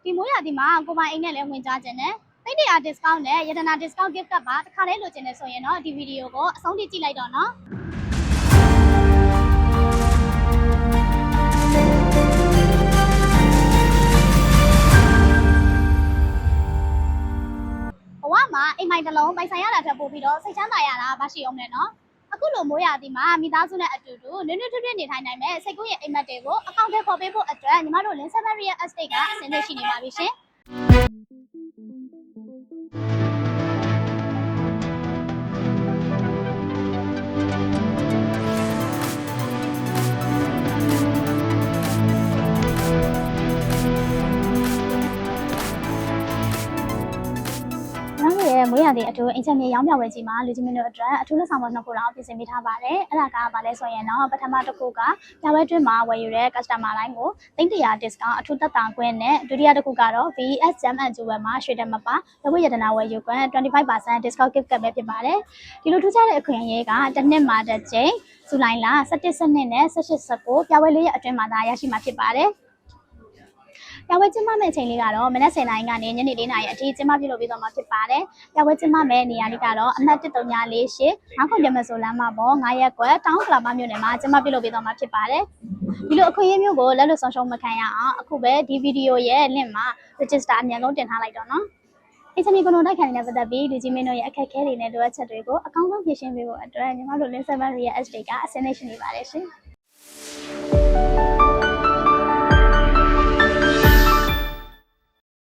ဒီမိုးရဒီမှာကိုပိုင်အိမ်နဲ့လည်းဝင်ကြခြင်းနဲ့တိတ်တရာ discount နဲ့ယတနာ discount gift card ပါတစ်ခါလေးလိုချင်နေဆိုရင်တော့ဒီဗီဒီယိုကိုအဆုံးထိကြည့်လိုက်တော့နော်ဘဝမှာအိမ်မိုင်တစ်လုံးပိုင်ဆိုင်ရတာထက်ပိုပြီးတော့စိတ်ချမ်းသာရတာမရှိအောင်နဲ့နော်အခုလိုမိုးရာသီမှာမိသားစုနဲ့အတူတူနွေးနွေးထွေးထွေးနေထိုင်နိုင်မဲ့စိတ်ကူးရဲ့အိမ်မက်တွေကိုအကောင့်ထဲပေါ်ပေးဖို့အတွက်ညီမတို့ Lin 7 Real Estate ကအဆင်သင့်ရှိနေပါပြီရှင်မွေးရတဲ့အထူးအင်ချက်မြေရောင်းပြပွဲကြီးမှာလူကြီးမင်းတို့အတွက်အထူးလက်ဆောင်မှုနှစ်ခုတောင်ပြင်ဆင်ပေးထားပါတယ်။အဲ့ဒါကဘာလဲဆိုရင်တော့ပထမတစ်ခုကပြပွဲတွင်းမှာဝယ်ယူတဲ့ customer တိုင်းကို300 discount အထူးသက်သာခွင့်နဲ့ဒုတိယတစ်ခုကတော့ VS Gem and Jewel မှာရွှေတက်မပါလက်ဝတ်ရတနာဝယ်ယူခွင့် 25% discount gift card ပဲဖြစ်ပါတယ်။ဒီလိုထူးခြားတဲ့အခွင့်အရေးကတစ်နှစ်မှာတစ်ကြိမ်ဇူလိုင်လ17 12နဲ့18 19ပြပွဲလေးရဲ့အတွင်းမှာသာရရှိမှာဖြစ်ပါတယ်။ပြပွဲကျင်းပမယ့်အချိန်လေးကတော့မနက်10:00 နာရီကနေညနေ4:00 နာရီအထိကျင်းပပြုလုပ်ပေးသွားမှာဖြစ်ပါတယ်။ပြပွဲကျင်းပမယ့်နေရာလေးကတော့အမှတ်1348 9ခုပြမစိုးလမ်းမပေါ်9ရပ်ကွက်တောင်ကလာမမြို့နယ်မှာကျင်းပပြုလုပ်ပေးသွားမှာဖြစ်ပါတယ်။ဒီလိုအခွင့်အရေးမျိုးကိုလက်လွတ်ဆုံးရှုံးမခံရအောင်အခုပဲဒီဗီဒီယိုရဲ့ link မှာ register အမြန်ဆုံးတင်ထားလိုက်တော့နော်။အင်ချမီကွန်တော်တိုက်ခိုင်နေတဲ့ပတ်သက်ပြီးလူကြီးမင်းတို့ရဲ့အခက်အခဲတွေနဲ့လိုအပ်ချက်တွေကိုအကောင်းဆုံးဖြေရှင်းပေးဖို့အတွက်ညီမတို့ Lin 7 Real Estate ကအဆင်သင့်ရှိနေပါတယ်ရှင်။